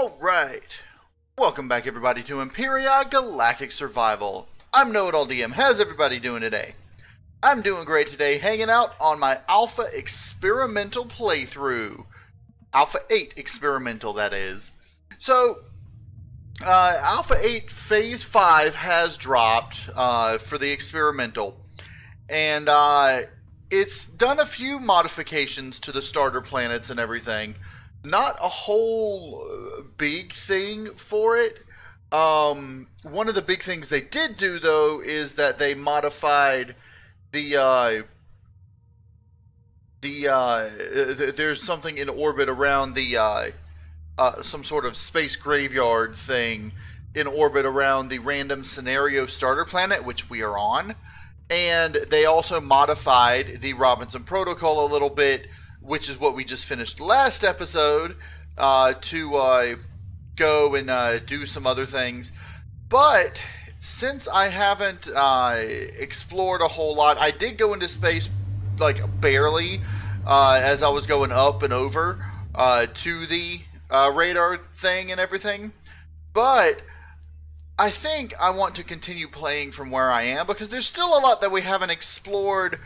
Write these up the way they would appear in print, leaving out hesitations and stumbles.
Alright, welcome back everybody to Empyrion Galactic Survival. I'm KnowItAllDM. How's everybody doing today? I'm doing great today, hanging out on my Alpha Experimental playthrough. Alpha 8 Experimental, that is. So, Alpha 8 Phase 5 has dropped for the Experimental. And it's done a few modifications to the starter planets and everything. Not a whole big thing for it. One of the big things they did do, though, is that they modified there's something in orbit around the some sort of space graveyard thing in orbit around the random scenario starter planet, which we are on. And they also modified the Robinson Protocol a little bit, which is what we just finished last episode, to go and do some other things. But since I haven't explored a whole lot, I did go into space like barely as I was going up and over to the radar thing and everything. But I think I want to continue playing from where I am, because there's still a lot that we haven't explored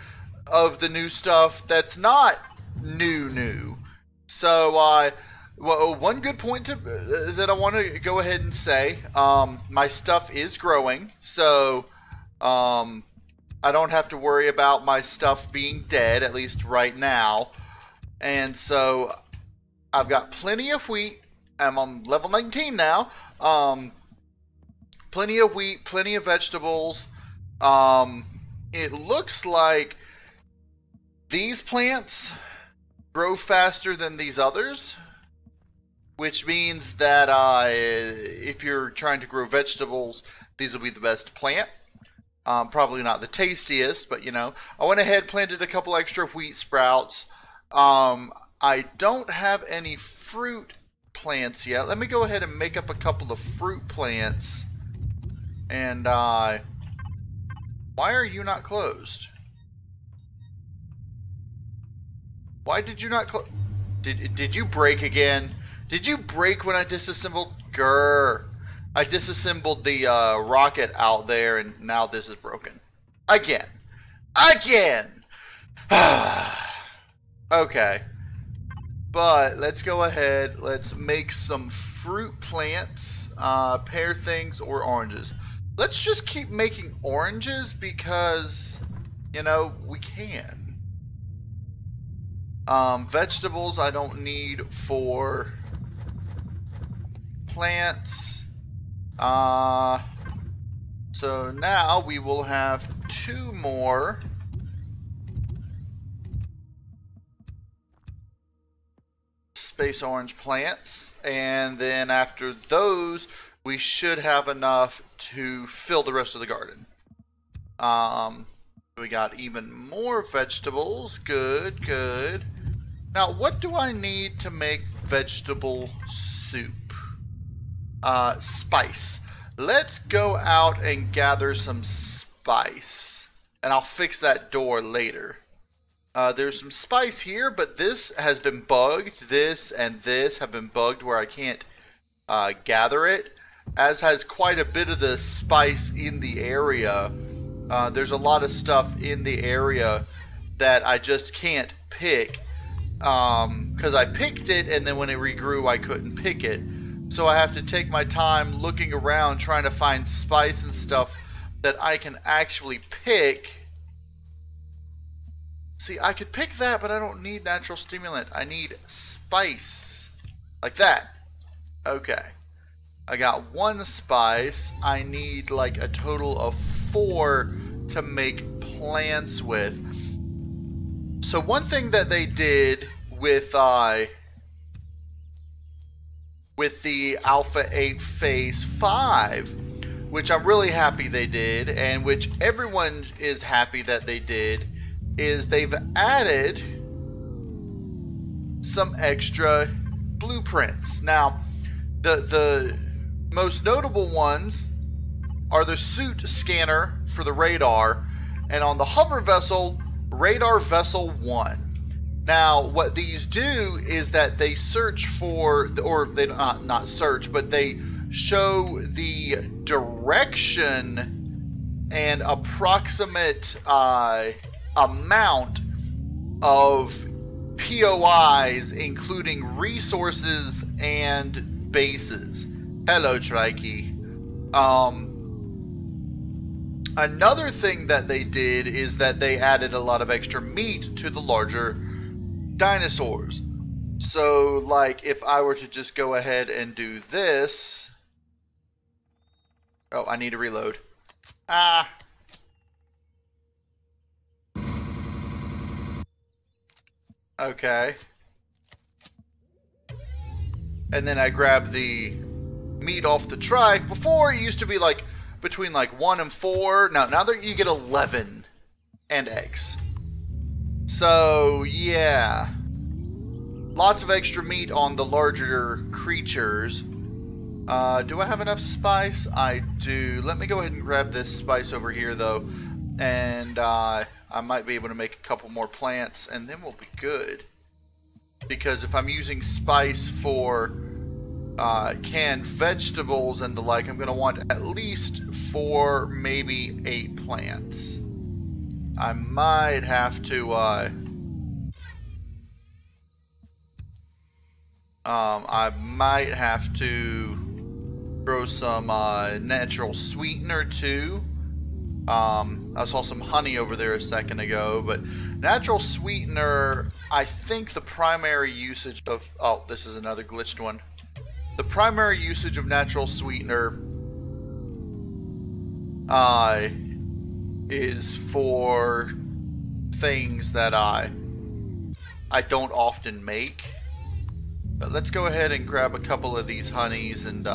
of the new stuff that's not new. So well, one good point that I want to go ahead and say, my stuff is growing, so I don't have to worry about my stuff being dead, at least right now. And so I've got plenty of wheat. I'm on level 19 now. Plenty of wheat, plenty of vegetables. It looks like these plants grow faster than these others, which means that if you're trying to grow vegetables, these will be the best plant. Probably not the tastiest, but you know, I went ahead, planted a couple extra wheat sprouts. I don't have any fruit plants yet. Let me go ahead and make up a couple of fruit plants. And why are you not closed? Why did you not close? Did you break again? Did you break when I disassembled? Grr. I disassembled the rocket out there, and now this is broken. Again. Okay. But let's go ahead. Let's make some fruit plants. Pear things or oranges. Let's just keep making oranges because, you know, we can. Vegetables I don't need for plants. So now we will have 2 more space orange plants, and then after those we should have enough to fill the rest of the garden. We got even more vegetables. Good. Now, what do I need to make vegetable soup? Spice. Let's go out and gather some spice. And I'll fix that door later. There's some spice here, but this has been bugged. This and this have been bugged where I can't gather it. As has quite a bit of the spice in the area. There's a lot of stuff in the area that I just can't pick. Because I picked it, and then when it regrew, I couldn't pick it. So I have to take my time looking around, trying to find spice and stuff that I can actually pick. See, I could pick that, but I don't need natural stimulant. I need spice. Like that. Okay. I got 1 spice. I need like a total of 4 to make plants with. So one thing that they did with the Alpha 8 Phase 5, which I'm really happy they did, and which everyone is happy that they did, is they've added some extra blueprints. Now, the most notable ones are the suit scanner for the radar, and on the hover vessel, Radar Vessel 1. Now, what these do is that they search for, or they not search, but they show the direction and approximate amount of POIs, including resources and bases. Hello, Trikey. Another thing that they did is that they added a lot of extra meat to the larger dinosaurs. So, like, if I were to just go ahead and do this... Oh, I need to reload. Ah! Okay. And then I grab the meat off the trike. Before, it used to be, like, between, like, 1 and 4. Now that you get 11 and eggs. So, yeah. Lots of extra meat on the larger creatures. Do I have enough spice? I do. Let me go ahead and grab this spice over here, though. And I might be able to make a couple more plants, and then we'll be good. Because if I'm using spice for canned vegetables and the like, I'm going to want at least 4, maybe 8 plants. I might have to grow some natural sweetener too. I saw some honey over there a second ago, but natural sweetener, I think the primary usage of... Oh, this is another glitched one. The primary usage of natural sweetener is for things that I don't often make. But let's go ahead and grab a couple of these honeys and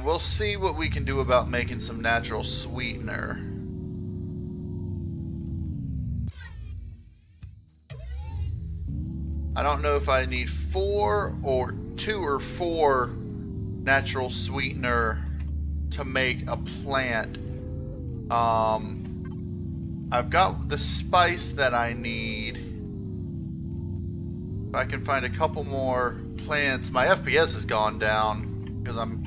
we'll see what we can do about making some natural sweetener. I don't know if I need 4 or 2 or 4 natural sweetener to make a plant. I've got the spice that I need. If I can find a couple more plants. My FPS has gone down because I'm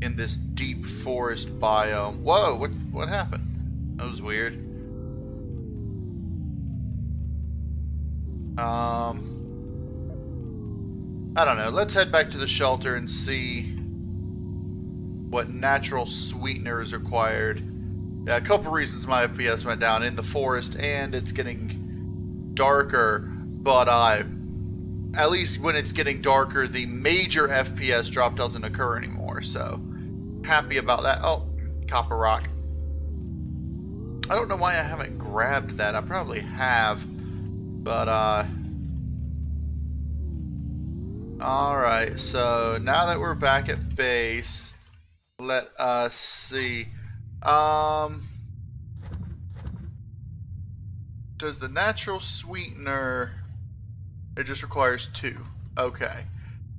in this deep forest biome. Whoa, what happened? That was weird. I don't know. Let's head back to the shelter and see what natural sweetener is required. Yeah, a couple reasons my FPS went down in the forest, and it's getting darker, but at least when it's getting darker, the major FPS drop doesn't occur anymore, so happy about that. Oh, copper rock. I don't know why I haven't grabbed that. I probably have, but alright, so now that we're back at base, let us see. Does the natural sweetener, it just requires 2. Okay.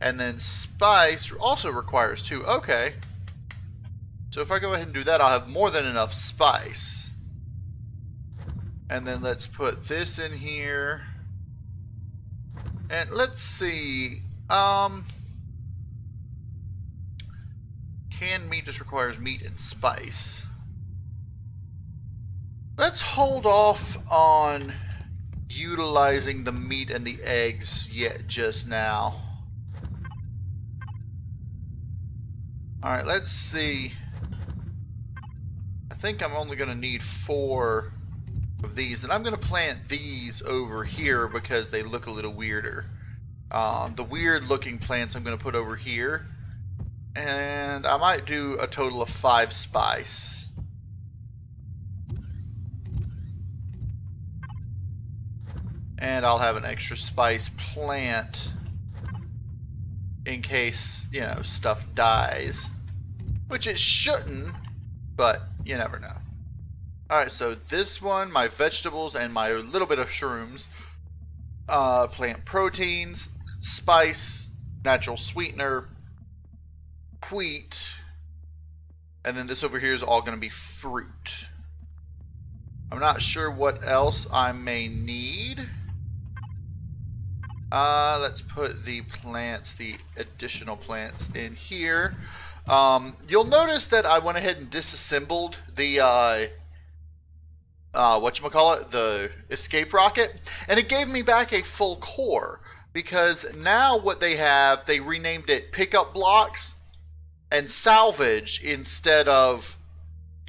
And then spice also requires 2. Okay. So if I go ahead and do that, I'll have more than enough spice. And then let's put this in here. And let's see. Canned meat just requires meat and spice. Let's hold off on utilizing the meat and the eggs yet just now. Alright, let's see. I think I'm only going to need 4 of these, and I'm going to plant these over here because they look a little weirder. The weird looking plants I'm going to put over here, and I might do a total of 5 spice. And I'll have an extra spice plant in case, you know, stuff dies. Which it shouldn't, but you never know. Alright, so this one, my vegetables and my little bit of shrooms. Plant proteins, spice, natural sweetener, wheat, and then this over here is all going to be fruit. I'm not sure what else I may need. Let's put the plants, the additional plants in here. You'll notice that I went ahead and disassembled the whatchamacallit, the escape rocket, and it gave me back a full core, because now what they have, they renamed it pickup blocks and salvage instead of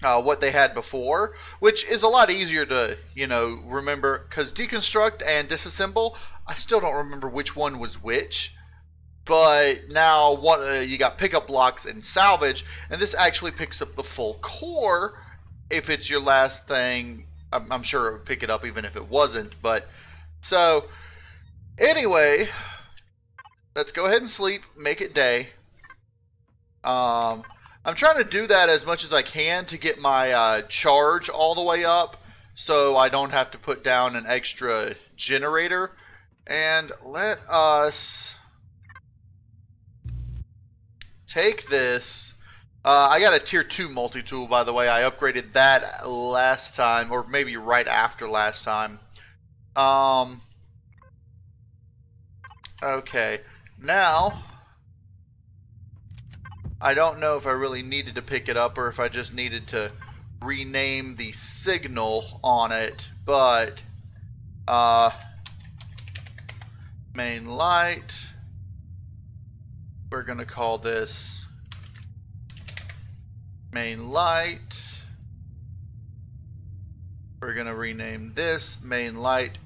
what they had before, which is a lot easier to, you know, remember, because deconstruct and disassemble, I still don't remember which one was which. But now you got pickup blocks and salvage, and this actually picks up the full core if it's your last thing. I'm sure it would pick it up even if it wasn't. But so anyway, let's go ahead and sleep, make it day. I'm trying to do that as much as I can to get my charge all the way up, so I don't have to put down an extra generator. And let us take this. I got a tier 2 multi-tool, by the way. I upgraded that last time, or maybe right after last time. Okay, now I don't know if I really needed to pick it up or if I just needed to rename the signal on it, but main light, we're gonna call this main light. We're gonna rename this main light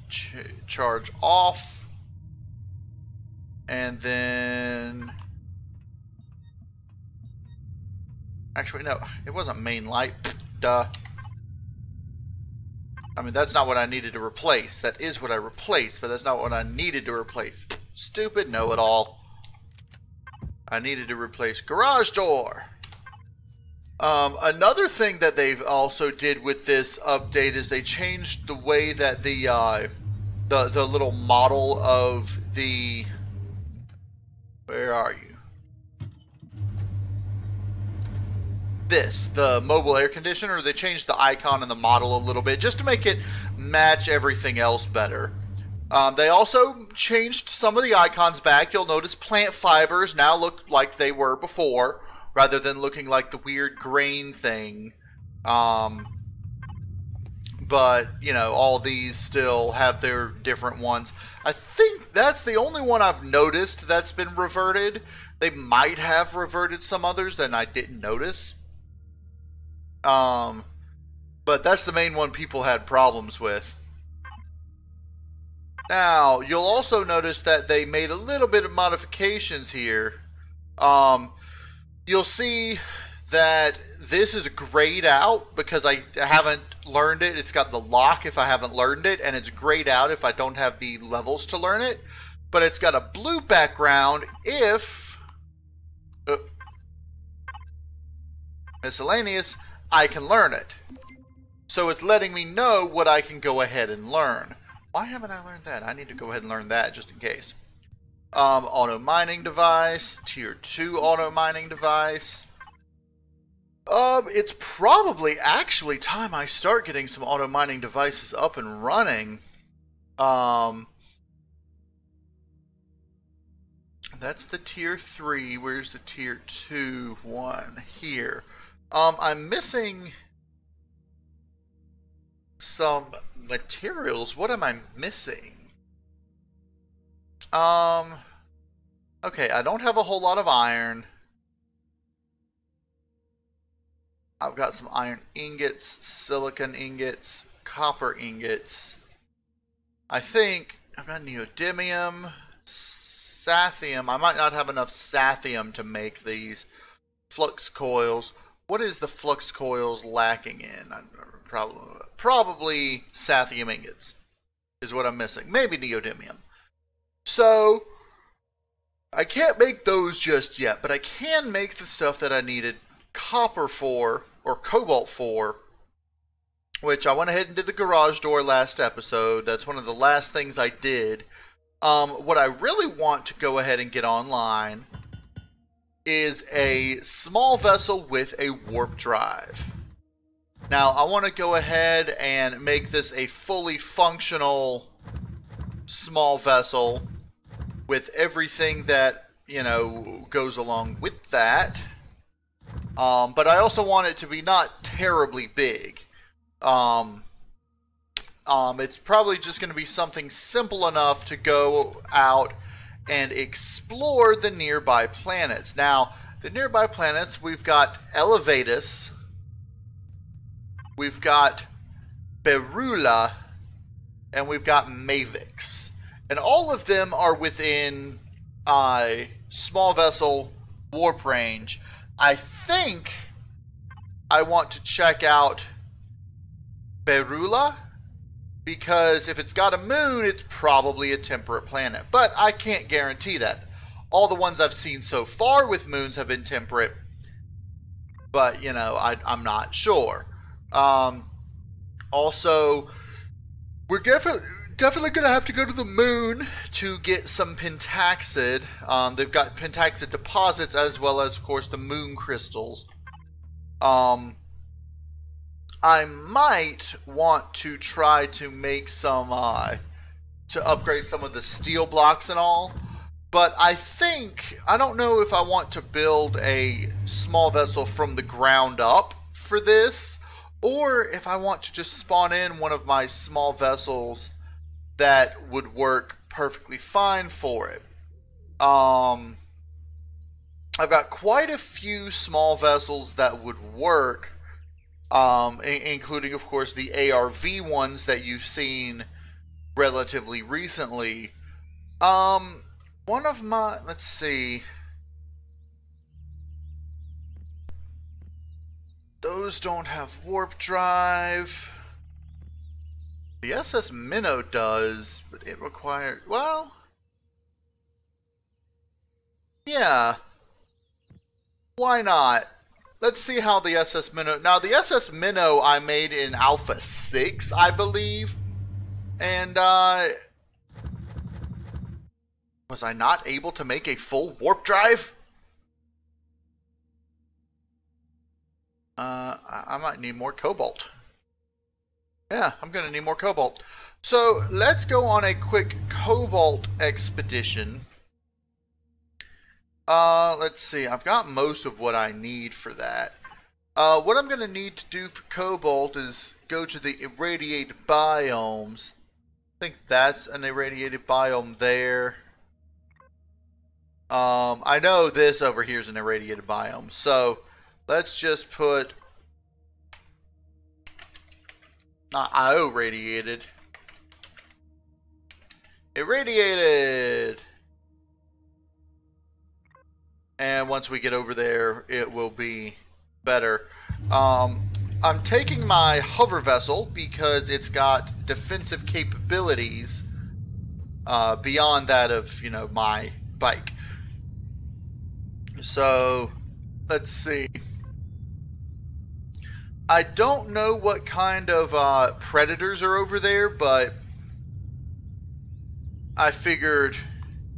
charge off, and then actually no, it wasn't main light, duh. I mean, that's not what I needed to replace. That is what I replaced, but that's not what I needed to replace. Stupid know-it-all. I needed to replace garage door. Another thing that they've also did with this update is they changed the way that the little model of the... Where are you? The mobile air conditioner, they changed the icon and the model a little bit just to make it match everything else better. They also changed some of the icons back. You'll notice plant fibers now look like they were before, rather than looking like the weird grain thing. But, you know, all these still have their different ones. I think that's the only one I've noticed that's been reverted. They might have reverted some others that I didn't notice. But that's the main one people had problems with. Now, you'll also notice that they made a little bit of modifications here. You'll see that this is grayed out because I haven't learned it. It's got the lock if I haven't learned it, and it's grayed out if I don't have the levels to learn it. But it's got a blue background if miscellaneous, I can learn it. So it's letting me know what I can go ahead and learn. Why haven't I learned that? I need to go ahead and learn that just in case. Auto mining device, tier 2 auto mining device. It's probably actually time I start getting some auto mining devices up and running. That's the tier 3. Where's the tier 2 one? Here. I'm missing some materials. What am I missing? Okay, I don't have a whole lot of iron. I've got some iron ingots, silicon ingots, copper ingots. I think I've got neodymium, sathium. I might not have enough sathium to make these flux coils. What is the flux coils lacking in? Probably sathium ingots is what I'm missing. Maybe neodymium. So I can't make those just yet, but I can make the stuff that I needed copper for, or cobalt for, which I went ahead and did the garage door last episode. That's one of the last things I did. What I really want to go ahead and get online is a small vessel with a warp drive. Now, I want to go ahead and make this a fully functional small vessel with everything that, you know, goes along with that. But I also want it to be not terribly big. It's probably just going to be something simple enough to go out and explore the nearby planets. Now, the nearby planets, we've got Elevatus, we've got Berula, and we've got Mavix. And all of them are within small vessel warp range. I think I want to check out Berula, because if it's got a moon, it's probably a temperate planet. But I can't guarantee that. All the ones I've seen so far with moons have been temperate, but, you know, I'm not sure. Also, we're definitely going to have to go to the moon to get some pentaxid. They've got pentaxid deposits as well as, of course, the moon crystals. I might want to try to make some, to upgrade some of the steel blocks and all. But I don't know if I want to build a small vessel from the ground up for this, or if I want to just spawn in one of my small vessels that would work perfectly fine for it. I've got quite a few small vessels that would work, including, of course, the ARV ones that you've seen relatively recently. One of my, let's see, those don't have warp drive. The SS Minnow does, but it requires, well, yeah, why not? Let's see how the SS Minnow, now the SS Minnow I made in Alpha 6, I believe, and, was I not able to make a full warp drive? I might need more cobalt. Yeah, I'm going to need more cobalt. So let's go on a quick cobalt expedition. Let's see. I've got most of what I need for that. What I'm going to need to do for cobalt is go to the irradiated biomes. I think that's an irradiated biome there. I know this over here is an irradiated biome, so let's just put not IO radiated, irradiated, and once we get over there, it will be better. I'm taking my hover vessel because it's got defensive capabilities beyond that of, you know, my bike. So, let's see. I don't know what kind of predators are over there, but I figured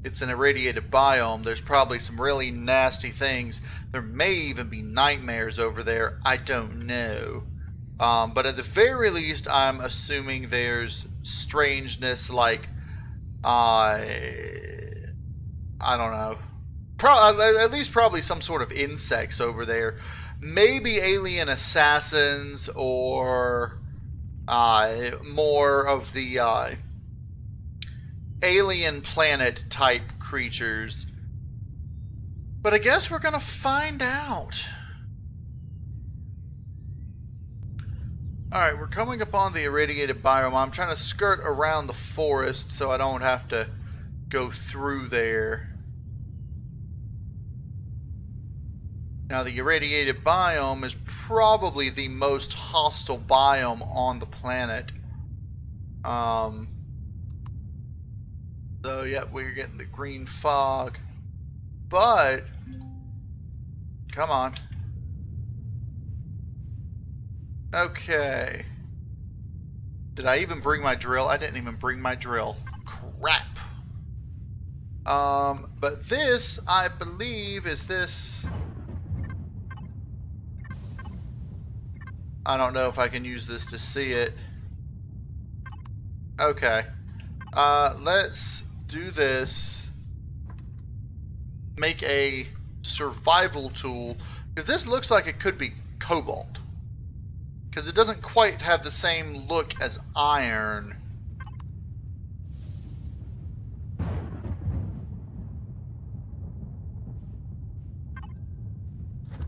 it's an irradiated biome. There's probably some really nasty things. There may even be nightmares over there. I don't know. But at the very least, I'm assuming there's strangeness like, I don't know. At least probably some sort of insects over there. Maybe alien assassins or more of the alien planet type creatures. But I guess we're going to find out. Alright, we're coming upon the irradiated biome. I'm trying to skirt around the forest so I don't have to go through there. Now, the irradiated biome is probably the most hostile biome on the planet. So, yeah, we're getting the green fog. But, come on. Okay. Did I even bring my drill? I didn't even bring my drill. Crap. But this, I believe, is this... I don't know if I can use this to see it. Okay. Let's do this. Make a survival tool. Because this looks like it could be cobalt. Because it doesn't quite have the same look as iron.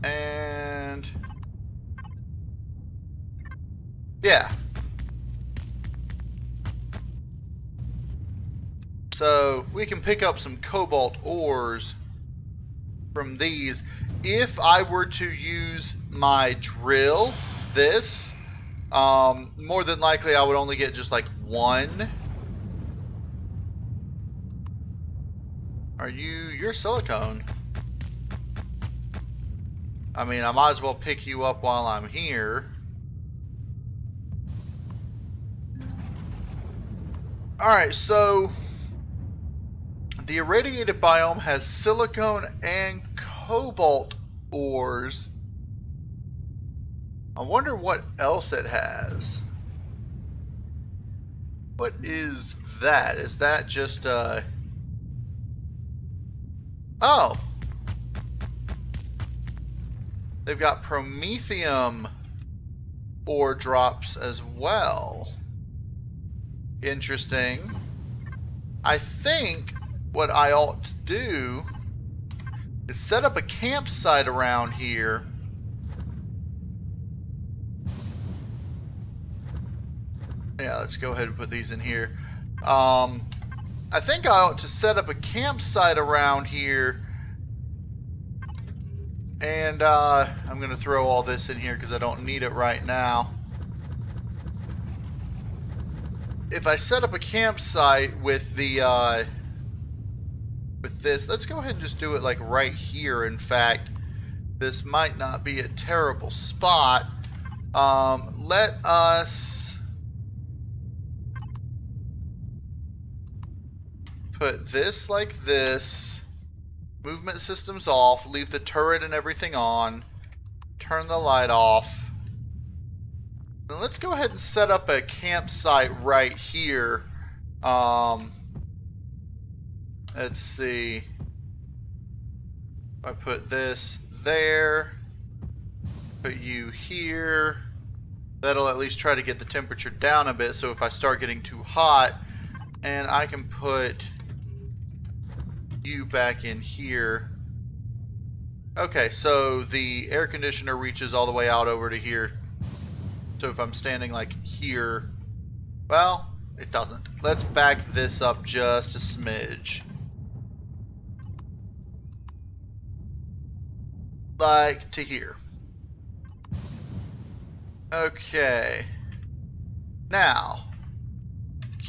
And yeah. So we can pick up some cobalt ores from these. If I were to use my drill, this, more than likely I would only get just like one. You're silicone. I mean, I might as well pick you up while I'm here. Alright, so the irradiated biome has silicone and cobalt ores. I wonder what else it has. What is that? Is that just oh! They've got promethium ore drops as well. Interesting. I think what I ought to do is set up a campsite around here. Yeah, let's go ahead and put these in here. I think I ought to set up a campsite around here. And I'm going to throw all this in here because I don't need it right now. If I set up a campsite with the with this, let's go ahead and just do it like right here. In fact, this might not be a terrible spot. Let us put this like this. Movement systems off, leave the turret and everything on, turn the light off. Then let's go ahead and set up a campsite right here. Let's see. If I put this there, put you here, that'll at least try to get the temperature down a bit, so if I start getting too hot, and I can put you back in here. Okay, so the air conditioner reaches all the way out over to here. So if I'm standing like here, well, it doesn't. Let's back this up just a smidge. Like to here. Okay. Now,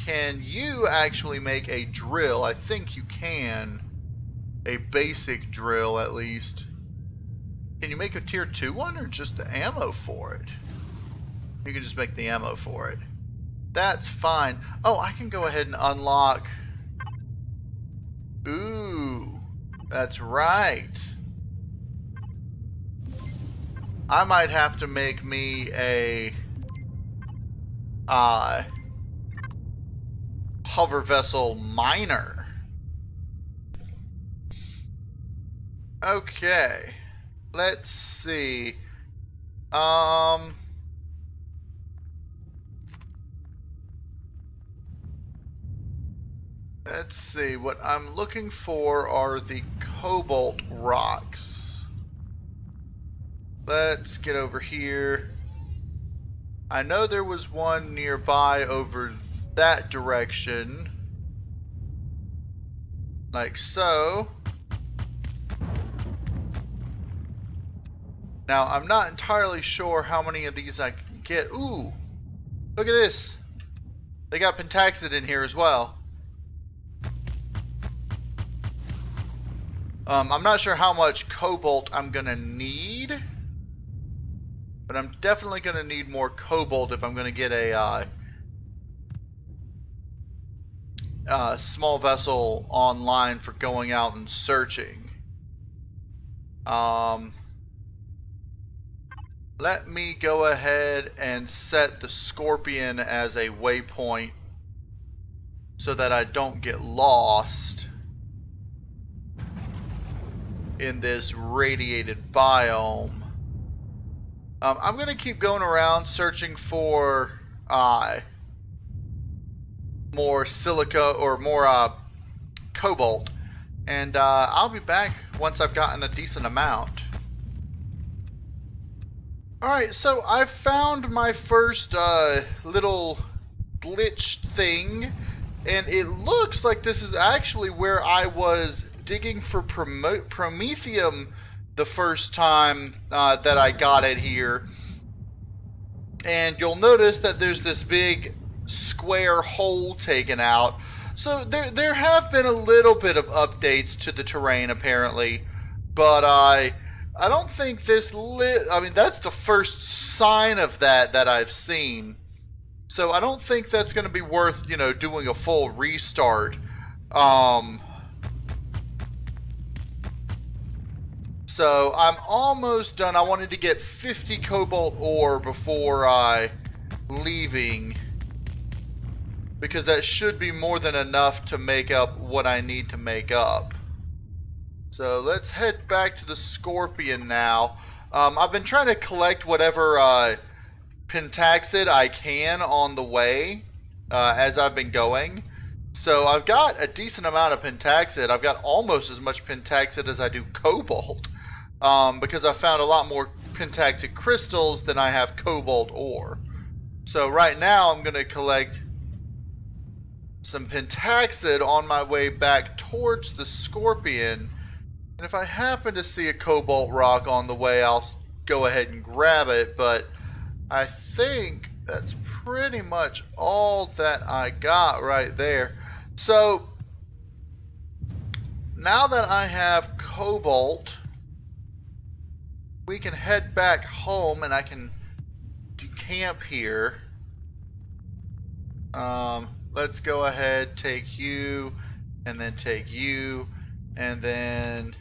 can you actually make a drill? I think you can. A basic drill, at least. Can you make a tier 2 one, or just the ammo for it? You can just make the ammo for it. That's fine. Oh, I can go ahead and unlock. Ooh, that's right. I might have to make me a hover vessel miner. Okay, let's see. Let's see. What I'm looking for are the cobalt rocks. Let's get over here. I know there was one nearby over that direction. Like so. Now, I'm not entirely sure how many of these I can get. Ooh! Look at this! They got pentaxid in here as well. I'm not sure how much cobalt I'm gonna need. But I'm definitely gonna need more cobalt if I'm gonna get a small vessel online for going out and searching. let me go ahead and set the Scorpion as a waypoint so that I don't get lost in this radiated biome. I'm going to keep going around searching for more silica or more cobalt, and I'll be back once I've gotten a decent amount. Alright, so I found my first little glitched thing, and it looks like this is actually where I was digging for promethium the first time that I got it here. And you'll notice that there's this big square hole taken out. So there have been a little bit of updates to the terrain apparently, but I don't think this I mean, that's the first sign of that I've seen. So I don't think that's going to be worth, you know, doing a full restart. So I'm almost done. I wanted to get 50 cobalt ore before leaving, because that should be more than enough to make up what I need to make up. So let's head back to the Scorpion now. I've been trying to collect whatever pentaxid I can on the way as I've been going. So I've got a decent amount of pentaxid. I've got almost as much pentaxid as I do cobalt, because I found a lot more pentaxid crystals than I have cobalt ore. So right now I'm going to collect some pentaxid on my way back towards the Scorpion. And if I happen to see a cobalt rock on the way, I'll go ahead and grab it. But I think that's pretty much all that I got right there. So now that I have cobalt, we can head back home and I can decamp here. Let's go ahead, take you, and then take you, and then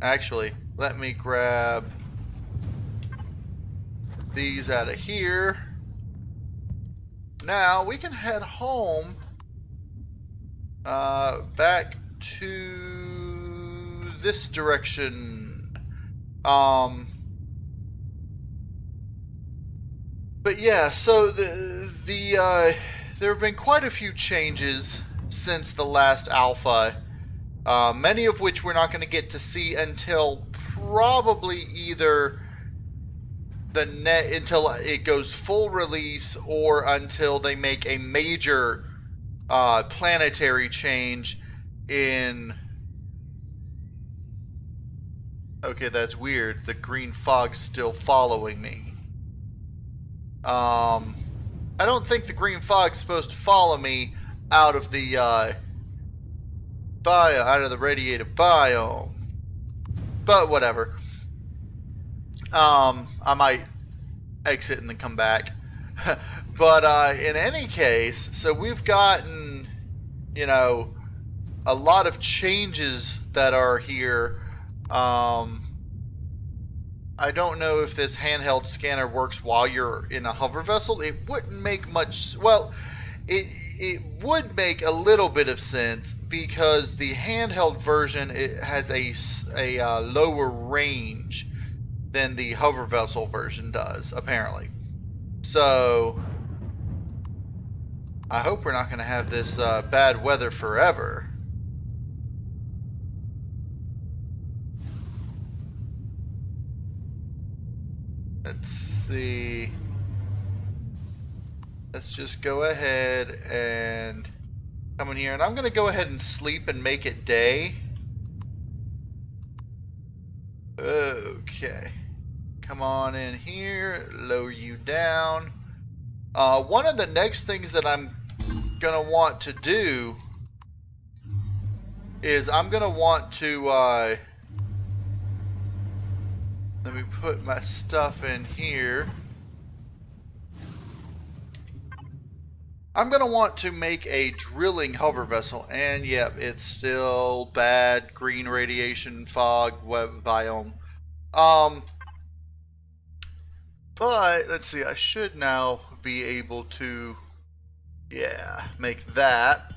actually, let me grab these out of here. Now we can head home, back to this direction. But yeah, so there have been quite a few changes since the last alpha. Many of which we're not going to get to see until probably either until it goes full release, or until they make a major planetary change in... Okay, that's weird. The green fog's still following me. I don't think the green fog's supposed to follow me out of the out of the radiated biome, but whatever. I might exit and then come back. But in any case, so we've gotten, you know, a lot of changes that are here. I don't know if this handheld scanner works while you're in a hover vessel. It wouldn't make much, well, it would make a little bit of sense, because the handheld version, it has a lower range than the hover vessel version does, apparently. So I hope we're not going to have this bad weather forever. Let's see. Let's just go ahead and come in here, and I'm going to go ahead and sleep and make it day. Okay. Come on in here, lower you down. One of the next things that I'm going to want to do is I'm going to want to, let me put my stuff in here. I'm going to want to make a drilling hover vessel, and yep, it's still bad green radiation fog web biome. But let's see, I should now be able to, yeah, make that.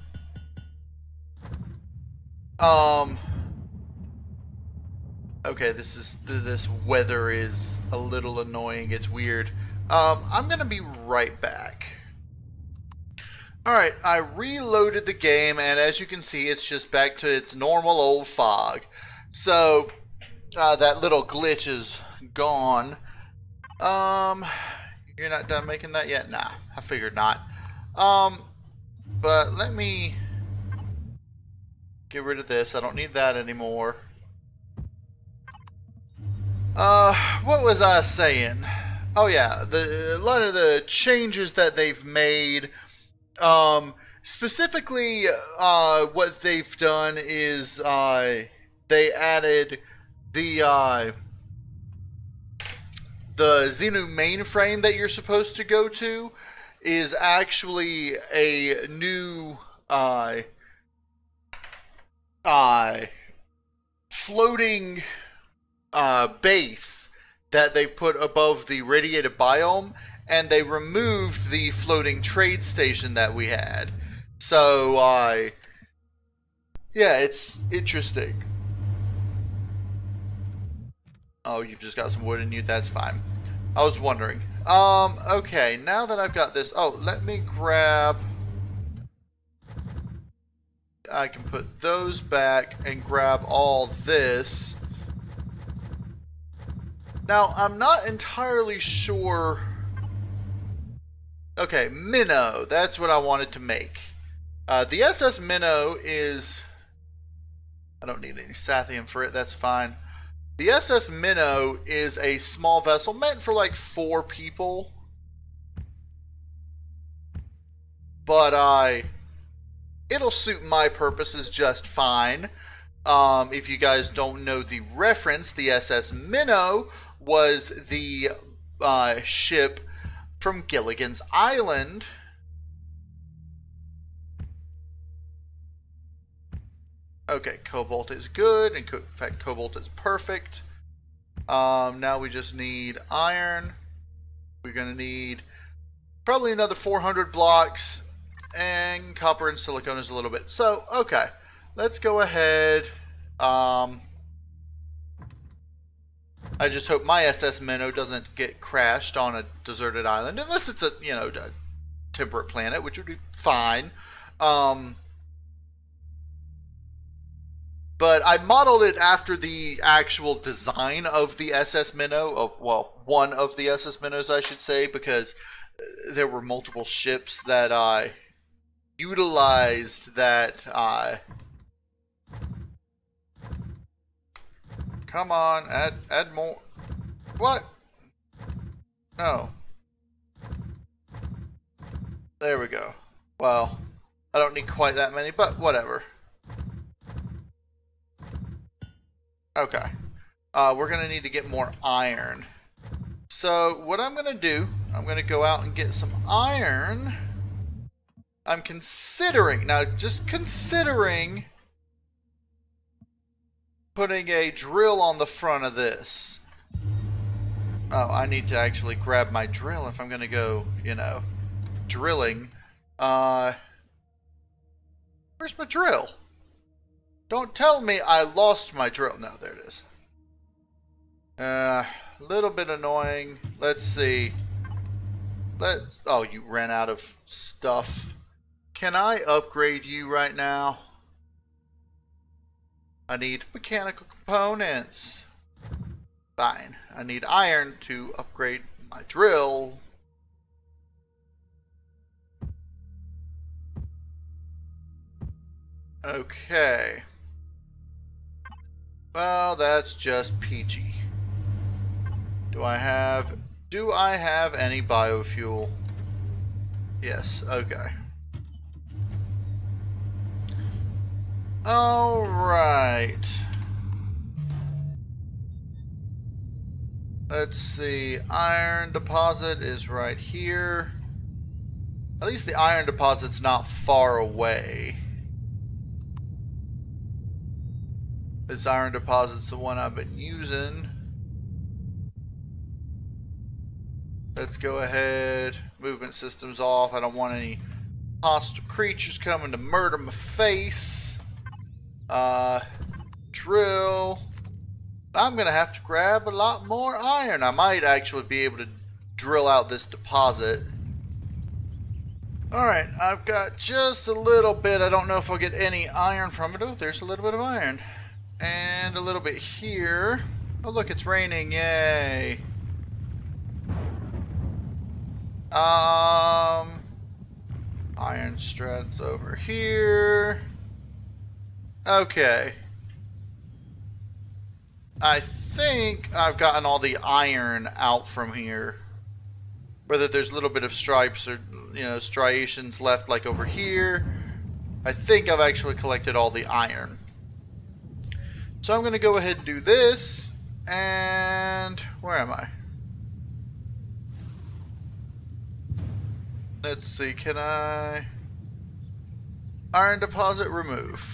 Okay, this weather is a little annoying. It's weird. I'm gonna be right back. Alright, I reloaded the game, and as you can see, it's just back to its normal old fog. So, that little glitch is gone. You're not done making that yet? Nah, I figured not. But let me get rid of this. I don't need that anymore. What was I saying? Oh yeah, a lot of the changes that they've made. Specifically, what they've done is they added the Xenu mainframe that you're supposed to go to is actually a new floating base that they put above the radiated biome, and they removed the floating trade station that we had. So yeah, it's interesting. Oh, you've just got some wood in you? That's fine. I was wondering. Okay, now that I've got this... Oh, let me grab... I can put those back and grab all this. Now, I'm not entirely sure... Okay, Minnow. That's what I wanted to make. The SS Minnow is... I don't need any Sathium for it, that's fine. The SS Minnow is a small vessel meant for like 4 people. But it'll suit my purposes just fine. If you guys don't know the reference, the SS Minnow was the ship from Gilligan's Island. Okay, cobalt is good, and in fact, cobalt is perfect. Now we just need iron. We're going to need probably another 400 blocks, and copper and silicon is a little bit. So, okay, let's go ahead. I just hope my SS Minnow doesn't get crashed on a deserted island, unless it's a, you know, a temperate planet, which would be fine. But I modeled it after the actual design of the SS Minnow, of, well, one of the SS Minnows, I should say, because there were multiple ships that I utilized that come on, add more. What? No. There we go. Well, I don't need quite that many, but whatever. Okay. We're going to need to get more iron. So, what I'm going to do, I'm going to go out and get some iron. I'm considering, now just considering putting a drill on the front of this. Oh, I need to actually grab my drill if I'm going to go, you know, drilling. Where's my drill? Don't tell me I lost my drill. No, there it is. A little bit annoying. Let's see. Oh, you ran out of stuff. Can I upgrade you right now? I need mechanical components. Fine. I need iron to upgrade my drill. Okay. Well, that's just peachy. Do I have any biofuel? Yes, okay. Alright. Let's see. Iron deposit is right here. At least the iron deposit's not far away. This iron deposit's the one I've been using. let's go ahead. Movement systems off. I don't want any hostile creatures coming to murder my face. Drill. I'm gonna have to grab a lot more iron. I might actually be able to drill out this deposit. Alright, I've got just a little bit. I don't know if I'll get any iron from it. Oh, there's a little bit of iron. And a little bit here. Oh look, it's raining, yay. Iron strats over here. Okay. I think I've gotten all the iron out from here. Whether there's a little bit of stripes or, you know, striations left like over here. I think I've actually collected all the iron. So I'm going to go ahead and do this. And where am I? Let's see, can I... Iron deposit remove.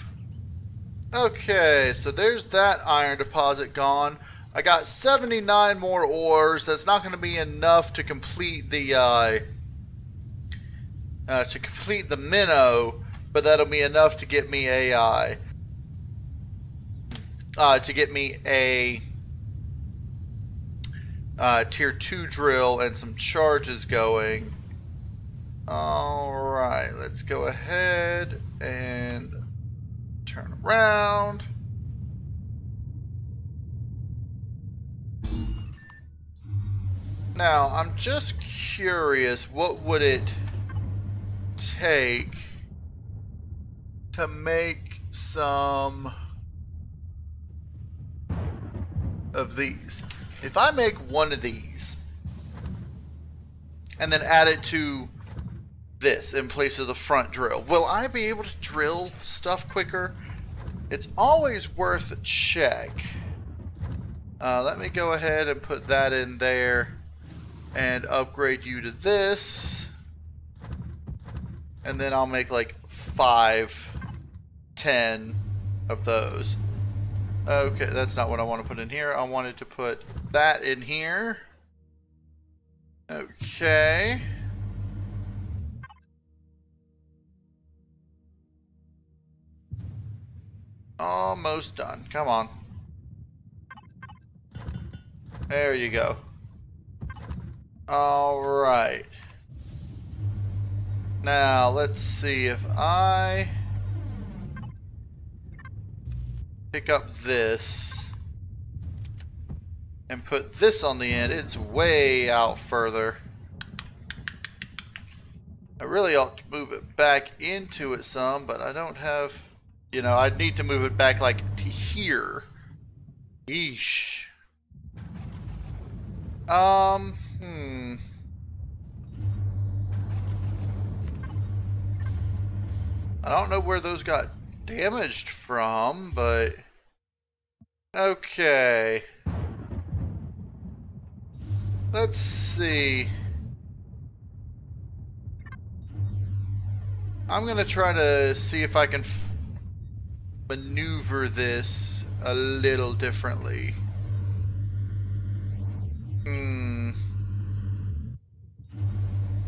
Okay, so there's that iron deposit gone. I got 79 more ores. That's not going to be enough to complete the minnow, but that'll be enough to get me a tier 2 drill and some charges going. Alright, let's go ahead and turn around. Now, I'm just curious, what would it take to make some of these? If I make one of these and then add it to this in place of the front drill, will I be able to drill stuff quicker? It's always worth a check. Let me go ahead and put that in there and upgrade you to this, and then I'll make like 5, 10 of those. Okay, that's not what I want to put in here. I wanted to put that in here. Okay. Almost done. Come on. There you go. Alright. Now, let's see if I pick up this and put this on the end. It's way out further. I really ought to move it back into it some, but I don't have... You know, I'd need to move it back like to here. Yeesh. I don't know where those got damaged from, but... Okay. Let's see. I'm gonna try to see if I can maneuver this a little differently.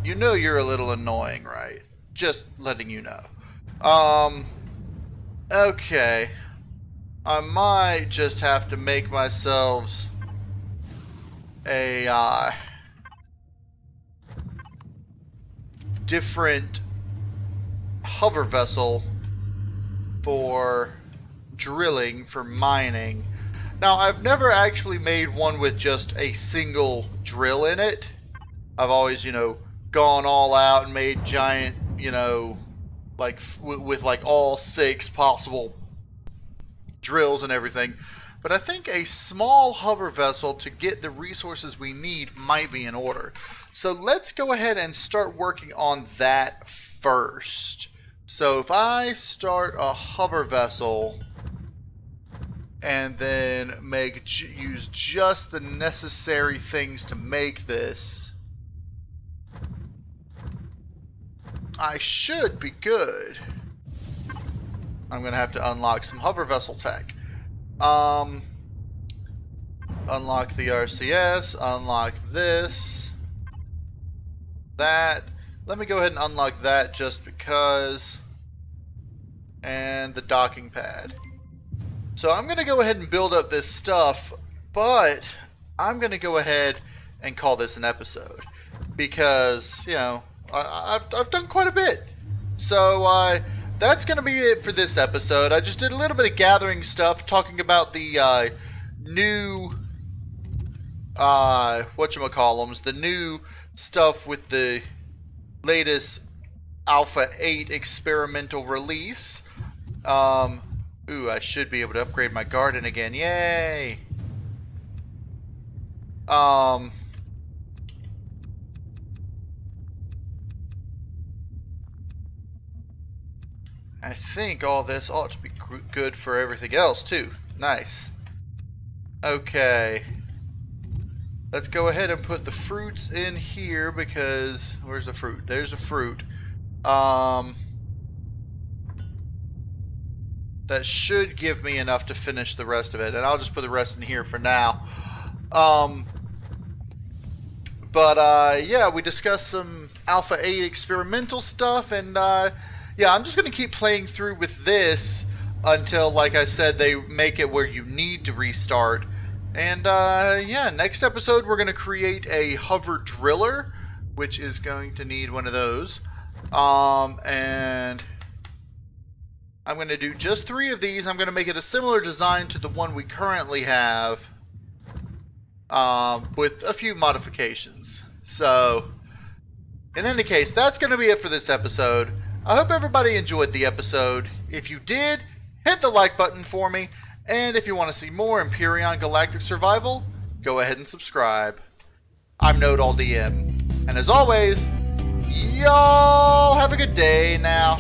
You know you're a little annoying, right? Just letting you know. Okay. I might just have to make myself a different hover vessel for drilling, for mining. Now, I've never actually made one with just a single drill in it. I've always, you know, gone all out and made giant, you know, like with like all 6 possible drills and everything. But I think a small hover vessel to get the resources we need might be in order. So let's go ahead and start working on that first. So if I start a hover vessel and then use just the necessary things to make this, I should be good. I'm going to have to unlock some hover vessel tech. Unlock the RCS, unlock this, that. Let me go ahead and unlock that just because. And the docking pad. So I'm going to go ahead and build up this stuff, but I'm going to go ahead and call this an episode because, you know, I've done quite a bit. So that's going to be it for this episode. I just did a little bit of gathering stuff, talking about the new, whatchamacallums, the new stuff with the latest Alpha 8 experimental release. Ooh, I should be able to upgrade my garden again. Yay! I think all this ought to be good for everything else, too. Nice. Okay. Let's go ahead and put the fruits in here because... Where's the fruit? There's a fruit. That should give me enough to finish the rest of it, and I'll just put the rest in here for now. Yeah, we discussed some Alpha 8 experimental stuff, and yeah, I'm just going to keep playing through with this until, like I said, they make it where you need to restart. And yeah, next episode we're going to create a hover driller, which is going to need one of those. And I'm going to do just 3 of these. I'm going to make it a similar design to the one we currently have, with a few modifications. So, in any case, that's going to be it for this episode. I hope everybody enjoyed the episode. If you did, hit the like button for me. And if you want to see more Empyrion Galactic Survival, go ahead and subscribe. I'm KnowItAllDM. And as always, y'all have a good day now.